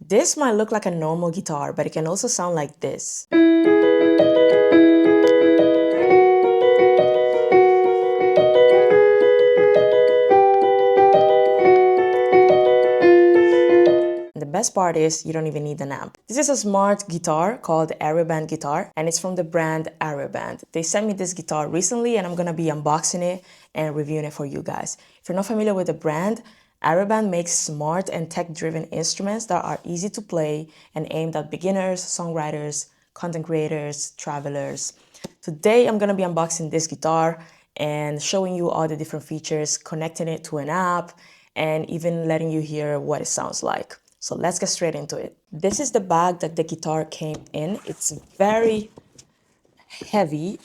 This might look like a normal guitar, but it can also sound like this. And the best part is you don't even need an amp. This is a smart guitar called Aeroband Guitar, and it's from the brand Aeroband. They sent me this guitar recently, and I'm gonna be unboxing it and reviewing it for you guys. If you're not familiar with the brand, Aeroband makes smart and tech-driven instruments that are easy to play and aimed at beginners, songwriters, content creators, travelers. Today, I'm gonna be unboxing this guitar and showing you all the different features, connecting it to an app, and even letting you hear what it sounds like. So let's get straight into it. This is the bag that the guitar came in. It's very heavy,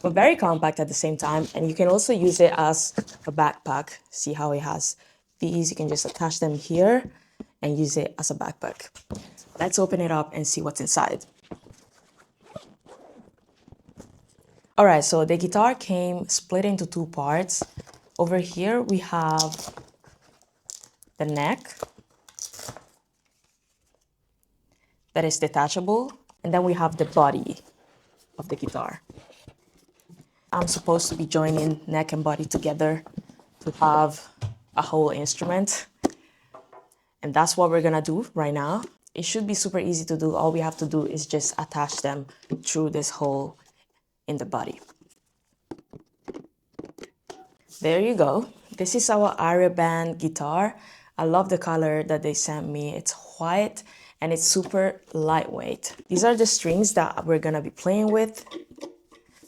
but very compact at the same time. And you can also use it as a backpack. See how it has these? You can just attach them here and use it as a backpack. Let's open it up and see what's inside. All right, so the guitar came split into two parts. Over here, we have the neck that is detachable, and then we have the body of the guitar. I'm supposed to be joining neck and body together to have a whole instrument, and that's what we're gonna do right now. It should be super easy to do. All we have to do is just attach them through this hole in the body. There you go. This is our Aeroband guitar. I love the color that they sent me. It's white and it's super lightweight. These are the strings that we're gonna be playing with.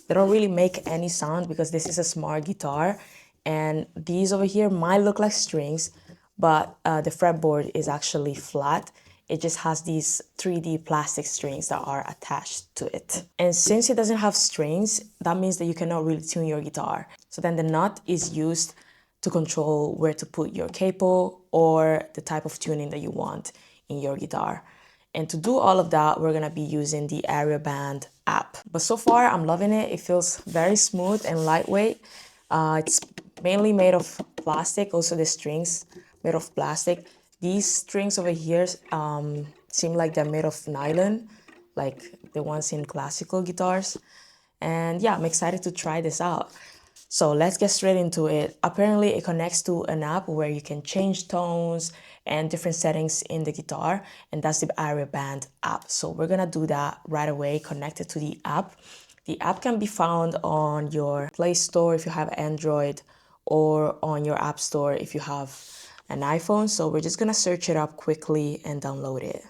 They don't really make any sound because this is a smart guitar, and these over here might look like strings, but the fretboard is actually flat. It just has these 3D plastic strings that are attached to it. And since it doesn't have strings, that means that you cannot really tune your guitar. So then the nut is used to control where to put your capo or the type of tuning that you want in your guitar. And to do all of that, we're gonna be using the Aeroband app. But so far, I'm loving it. It feels very smooth and lightweight. It's mainly made of plastic, also the strings made of plastic. These strings over here seem like they're made of nylon, like the ones in classical guitars. And yeah, I'm excited to try this out. So let's get straight into it. Apparently it connects to an app where you can change tones and different settings in the guitar, and that's the Aeroband app. So we're gonna do that right away, connected to the app. The app can be found on your Play Store if you have Android, or on your App Store if you have an iPhone. So we're just gonna search it up quickly and download it.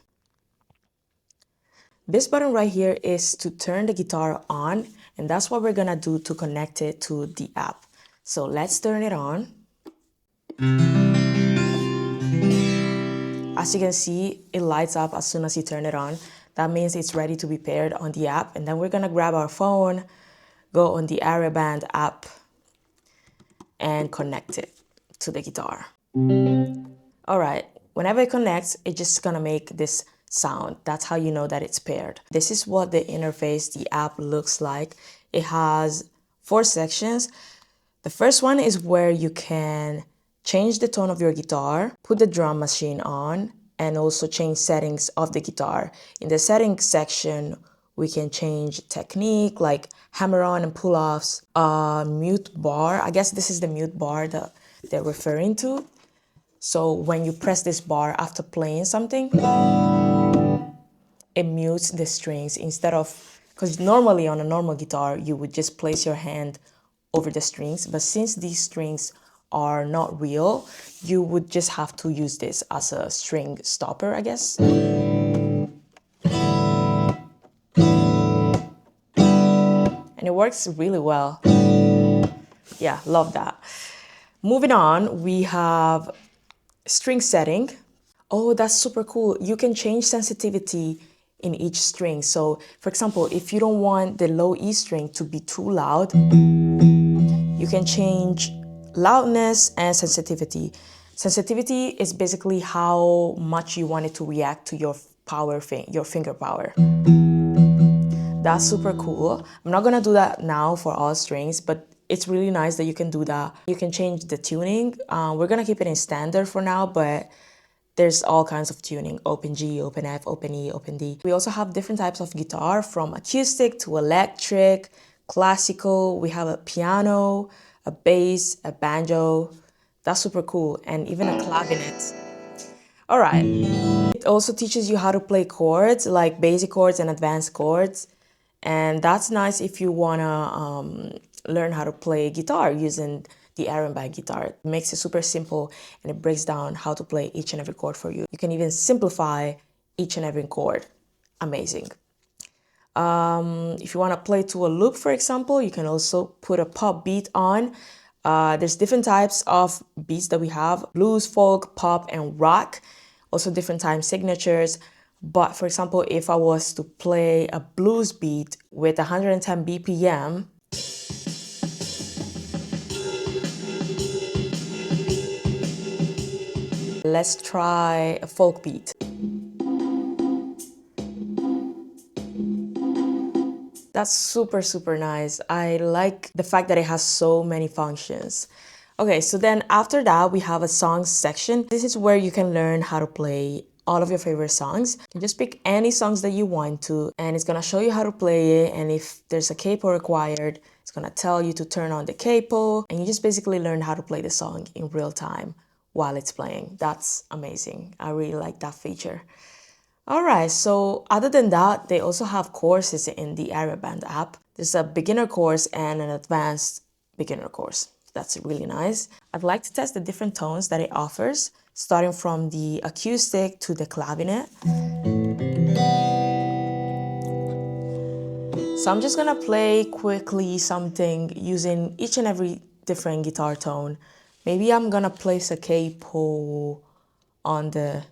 This button right here is to turn the guitar on, and that's what we're gonna do to connect it to the app. So let's turn it on. As you can see, it lights up as soon as you turn it on. That means it's ready to be paired on the app. And then we're gonna grab our phone, go on the Aeroband app, and connect it to the guitar. All right, whenever it connects, it's just gonna make this sound. That's how you know that it's paired. This is what the interface, the app looks like. It has 4 sections. The first one is where you can change the tone of your guitar, put the drum machine on, and also change settings of the guitar. In the settings section, we can change technique like hammer on and pull offs, mute bar. I guess this is the mute bar that they're referring to. So when you press this bar after playing something, it mutes the strings instead of, because normally on a normal guitar, you would just place your hand over the strings. But since these strings are not real, you would just have to use this as a string stopper, I guess. And it works really well. Yeah, love that. Moving on, we have string setting. Oh, that's super cool. You can change sensitivity in each string. So for example, if you don't want the low E string to be too loud, you can change loudness and sensitivity. Sensitivity is basically how much you want it to react to your your finger power. That's super cool. I'm not gonna do that now for all strings, but it's really nice that you can do that. You can change the tuning. We're gonna keep it in standard for now, but There's all kinds of tuning, open G, open F, open E, open D. We also have different types of guitar, from acoustic to electric, classical. We have a piano, a bass, a banjo. That's super cool. And even a clavinet. All right. It also teaches you how to play chords, like basic chords and advanced chords. And that's nice if you wanna learn how to play guitar using the Aeroband guitar. It makes it super simple and it breaks down how to play each and every chord for you. You can even simplify each and every chord. Amazing. If you want to play to a loop, for example, you can also put a pop beat on. There's different types of beats that we have: blues, folk, pop, and rock. Also different time signatures. But for example, if I was to play a blues beat with 110 BPM, let's try a folk beat. That's super, super nice. I like the fact that it has so many functions. Okay, so then after that, we have a songs section. This is where you can learn how to play all of your favorite songs. You can just pick any songs that you want to, and it's gonna show you how to play it. And if there's a capo required, it's gonna tell you to turn on the capo, and you just basically learn how to play the song in real time while it's playing. That's amazing. I really like that feature. All right, so other than that, they also have courses in the Aeroband app. There's a beginner course and an advanced beginner course. That's really nice. I'd like to test the different tones that it offers, starting from the acoustic to the clavinet. So I'm just gonna play quickly something using each and every different guitar tone. Maybe I'm gonna place a capo on the...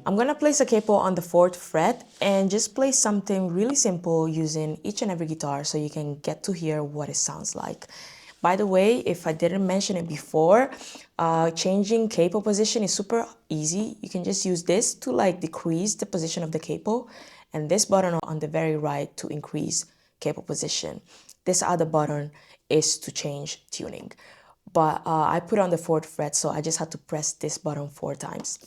I'm gonna place a capo on the 4th fret and just play something really simple using each and every guitar so you can get to hear what it sounds like. By the way, if I didn't mention it before, changing capo position is super easy. You can just use this to like decrease the position of the capo, and this button on the very right to increase capo position. This other button is to change tuning. But I put on the 4th fret, so I just had to press this button 4 times.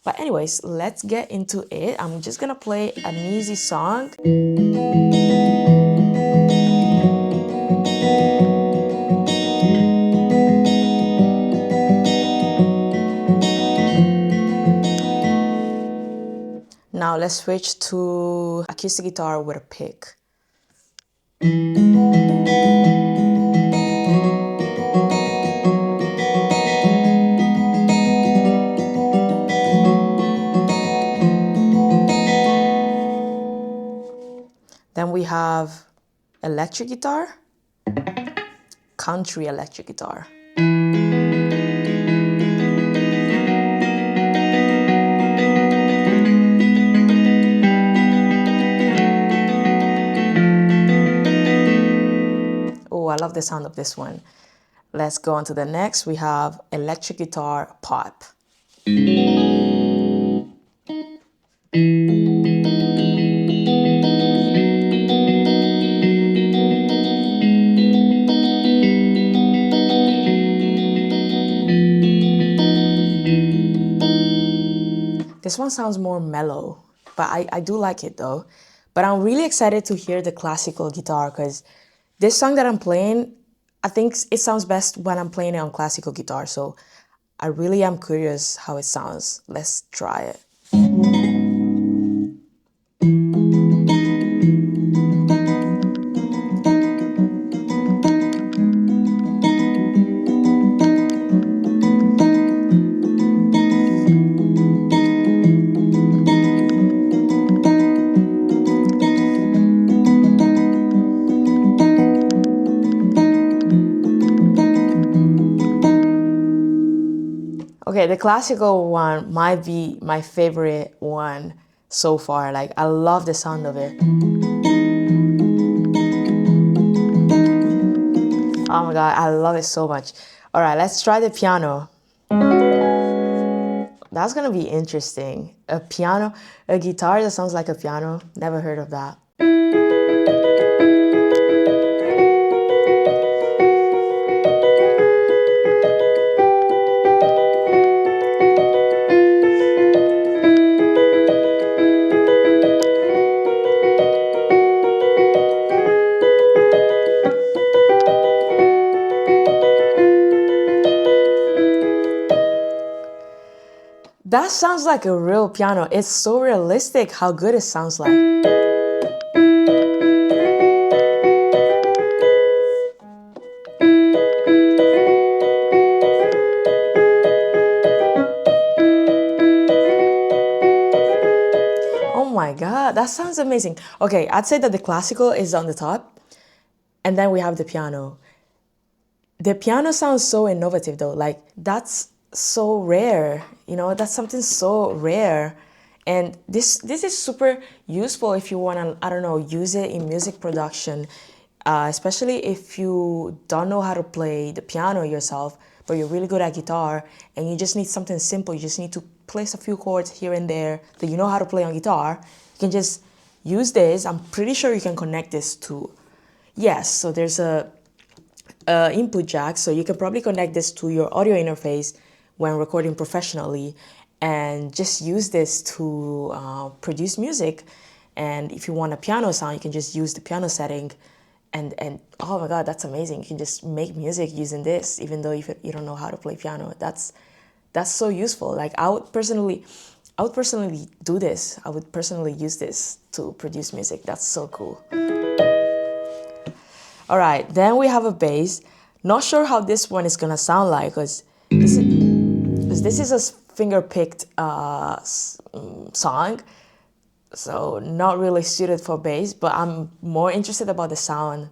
But anyways, let's get into it. I'm just gonna play an easy song. Now let's switch to acoustic guitar with a pick. Then we have electric guitar, country electric guitar. Oh, I love the sound of this one. Let's go on to the next. We have electric guitar pop. This one sounds more mellow, but I do like it though. But I'm really excited to hear the classical guitar because this song that I'm playing, I think it sounds best when I'm playing it on classical guitar. So I really am curious how it sounds. Let's try it. Okay, the classical one might be my favorite one so far. Like, I love the sound of it. Oh my God, I love it so much. All right, let's try the piano. That's gonna be interesting. A piano, a guitar that sounds like a piano. Never heard of that. That sounds like a real piano. It's so realistic how good it sounds like. Oh my God, that sounds amazing. Okay, I'd say that the classical is on the top, and then we have the piano. The piano sounds so innovative though, like that's so rare, you know, that's something so rare. And this is super useful if you want to, I don't know, use it in music production, especially if you don't know how to play the piano yourself, but you're really good at guitar and you just need something simple. You just need to place a few chords here and there that you know how to play on guitar. You can just use this. I'm pretty sure you can connect this to, yes, so there's a input jack, so you can probably connect this to your audio interface when recording professionally and just use this to produce music. And if you want a piano sound, you can just use the piano setting, and oh my God, that's amazing. You can just make music using this even though you don't know how to play piano. That's so useful. Like I would personally do this. I would personally use this to produce music. That's so cool. All right, then we have a bass. Not sure how this one is gonna sound like, because this is a finger-picked song, so not really suited for bass, but I'm more interested about the sound.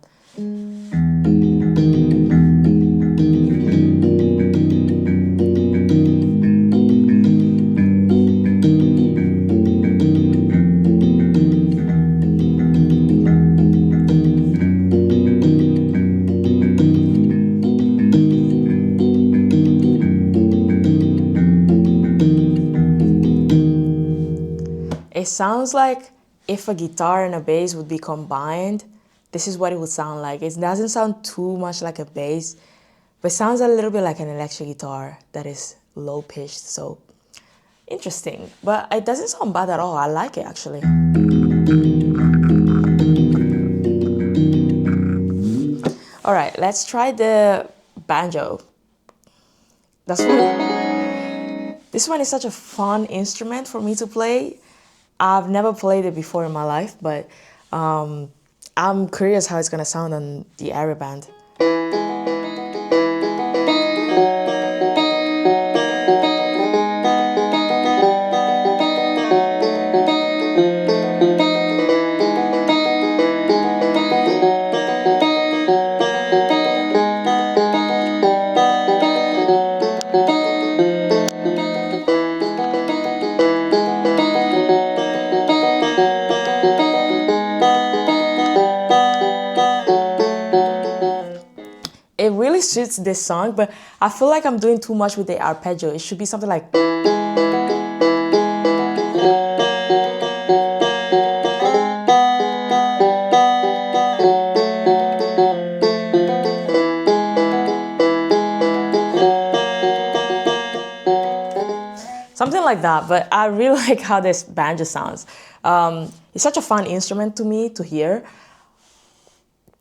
It sounds like if a guitar and a bass would be combined, this is what it would sound like. It doesn't sound too much like a bass, but it sounds a little bit like an electric guitar that is low pitched. So interesting, but it doesn't sound bad at all. I like it actually. All right, let's try the banjo. This one is such a fun instrument for me to play. I've never played it before in my life, but I'm curious how it's gonna sound on the Aeroband. It really suits this song, but I feel like I'm doing too much with the arpeggio. It should be something like... something like that, but I really like how this banjo sounds. It's such a fun instrument to me to hear,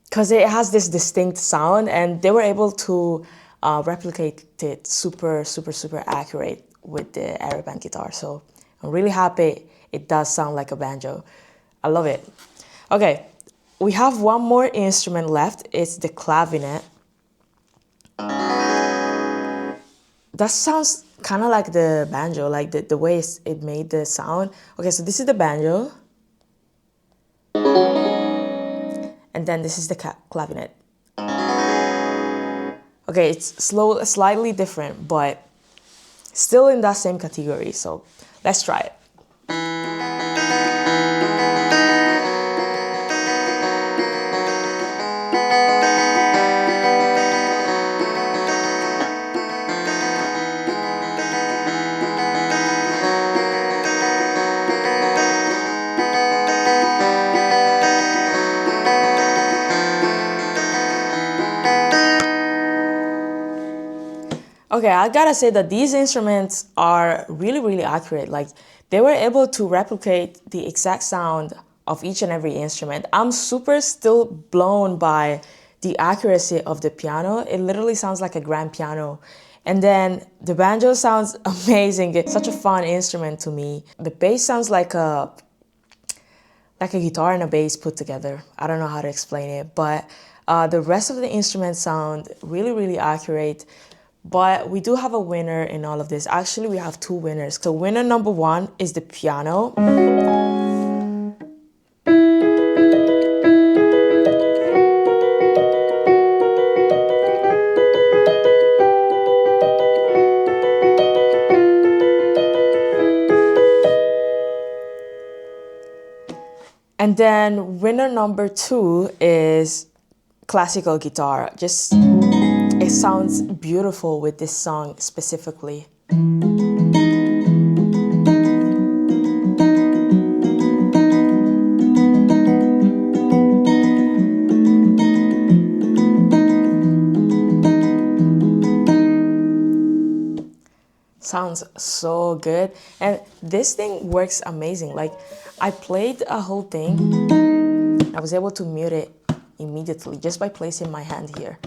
because it has this distinct sound, and they were able to replicate it super accurate with the Aeroband guitar. So I'm really happy it does sound like a banjo. I love it. Okay, we have one more instrument left. It's the clavinet. That sounds kind of like the banjo, like the way it made the sound. Okay, so this is the banjo. And then this is the clavinet. Okay, it's slightly different, but still in that same category. So let's try it. Okay, I gotta say that these instruments are really accurate. Like, they were able to replicate the exact sound of each and every instrument. I'm still blown by the accuracy of the piano. It literally sounds like a grand piano. And then the banjo sounds amazing. It's such a fun instrument to me. The bass sounds like a guitar and a bass put together. I don't know how to explain it, but the rest of the instruments sound really, really accurate. But we do have a winner in all of this. Actually, we have two winners. So winner number one is the piano. And then winner number two is classical guitar. Just, it sounds beautiful with this song specifically. Sounds so good. And this thing works amazing. Like, I played a whole thing. I was able to mute it immediately just by placing my hand here.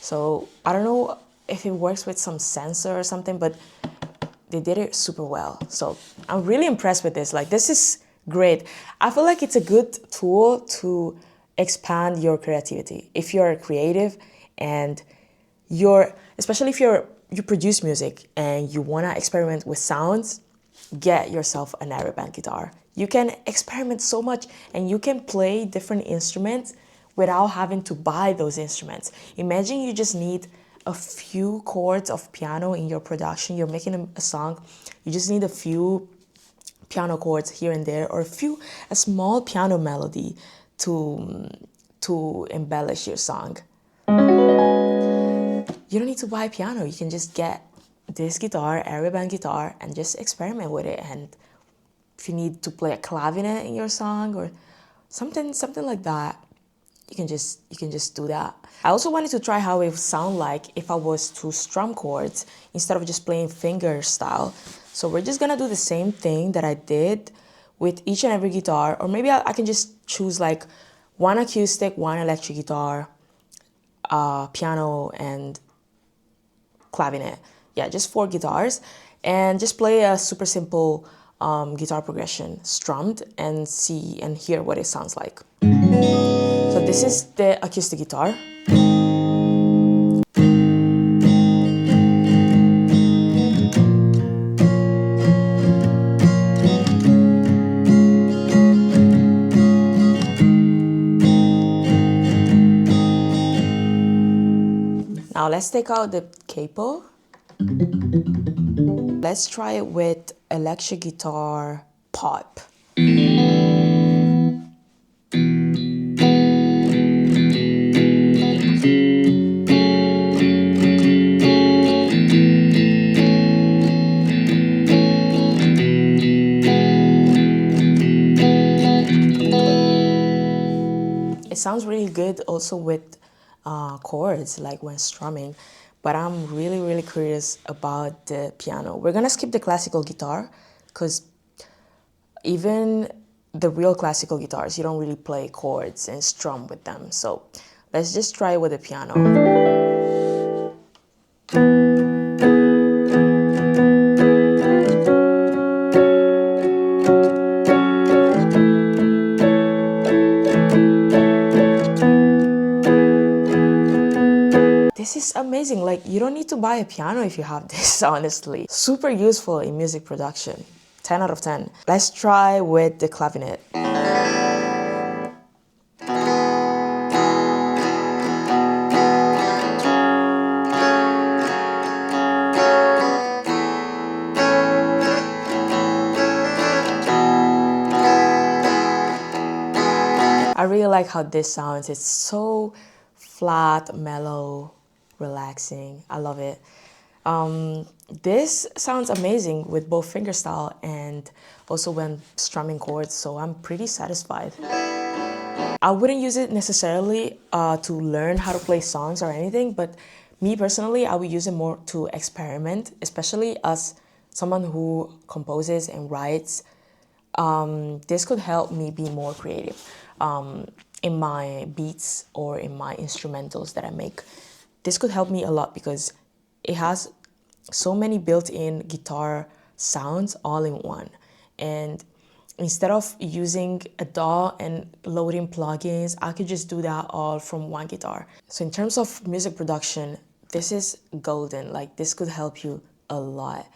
So I don't know if it works with some sensor or something, but they did it super well. So I'm really impressed with this. Like, this is great. I feel like it's a good tool to expand your creativity. If you're creative and especially if you produce music and you want to experiment with sounds, get yourself an Aeroband guitar. You can experiment so much and you can play different instruments without having to buy those instruments. Imagine you just need a few chords of piano in your production. You're making a song. You just need a few piano chords here and there, or a small piano melody to embellish your song. You don't need to buy a piano. You can just get this guitar, Aeroband guitar, and just experiment with it. And if you need to play a clavinet in your song or something like that, you can just do that. I also wanted to try how it would sound like if I was to strum chords instead of just playing finger style. So we're just gonna do the same thing that I did with each and every guitar, or maybe I can just choose like one acoustic, one electric guitar, piano, and clavinet. Yeah, just 4 guitars, and just play a super simple guitar progression strummed and hear what it sounds like. So this is the acoustic guitar. Now let's take out the capo. Let's try it with electric guitar pop. It sounds really good also with chords, like when strumming, but I'm really, really curious about the piano. We're gonna skip the classical guitar because even the real classical guitars, you don't really play chords and strum with them. So let's just try it with the piano. This is amazing. Like, you don't need to buy a piano if you have this, honestly. Super useful in music production. 10 out of 10. Let's try with the clavinet. I really like how this sounds. It's so flat, mellow, relaxing. I love it. This sounds amazing with both fingerstyle and also when strumming chords, so I'm pretty satisfied. I wouldn't use it necessarily to learn how to play songs or anything, but me personally, I would use it more to experiment, especially as someone who composes and writes. This could help me be more creative in my beats or in my instrumentals that I make. This could help me a lot because it has so many built-in guitar sounds all in one. And instead of using a DAW and loading plugins, I could just do that all from one guitar. So in terms of music production, this is golden. Like, this could help you a lot.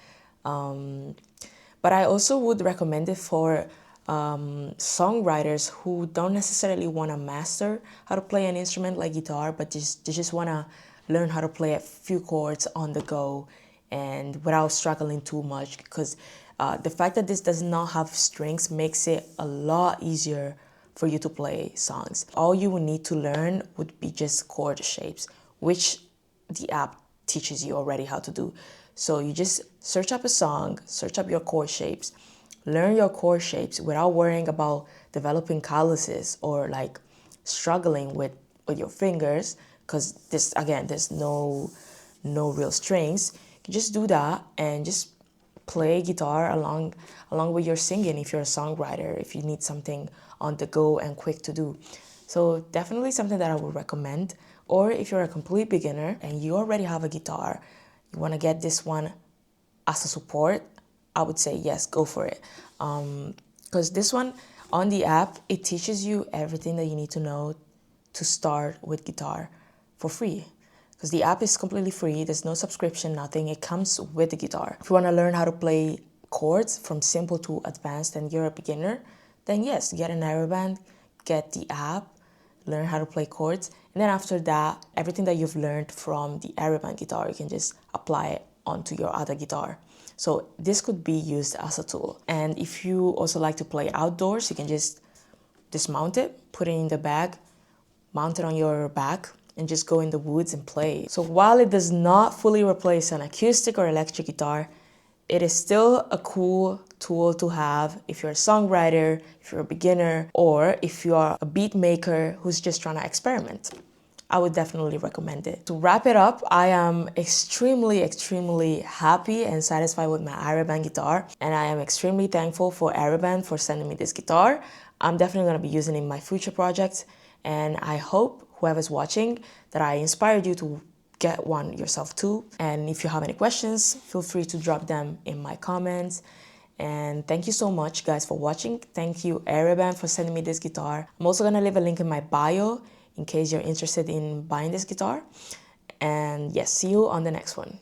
But I also would recommend it for songwriters who don't necessarily want to master how to play an instrument like guitar, but they just want to learn how to play a few chords on the go and without struggling too much, because the fact that this does not have strings makes it a lot easier for you to play songs. All you would need to learn would be just chord shapes, which the app teaches you already how to do. So you just search up a song, search up your chord shapes, learn your chord shapes without worrying about developing calluses or like struggling with your fingers, because this, again, there's no real strings. You just do that and just play guitar along with your singing if you're a songwriter, if you need something on the go and quick to do. So definitely something that I would recommend. Or if you're a complete beginner and you already have a guitar, you want to get this one as a support, I would say yes, go for it. Because this one on the app, it teaches you everything that you need to know to start with guitar for free. Because the app is completely free, there's no subscription, nothing. It comes with the guitar. If you want to learn how to play chords from simple to advanced and you're a beginner, then yes, get an Aeroband, get the app, learn how to play chords. And then after that, everything that you've learned from the Aeroband guitar, you can just apply it onto your other guitar. So this could be used as a tool. And if you also like to play outdoors, you can just dismount it, put it in the bag, mount it on your back, and just go in the woods and play. So while it does not fully replace an acoustic or electric guitar, it is still a cool tool to have if you're a songwriter, if you're a beginner, or if you are a beat maker who's just trying to experiment. I would definitely recommend it. To wrap it up, I am extremely happy and satisfied with my Aeroband guitar, and I am extremely thankful for Aeroband for sending me this guitar. I'm definitely going to be using it in my future projects, and I hope whoever's watching that I inspired you to get one yourself too. And if you have any questions, feel free to drop them in my comments. And thank you so much, guys, for watching. Thank you, Aeroband, for sending me this guitar. I'm also gonna leave a link in my bio in case you're interested in buying this guitar. And yes, see you on the next one.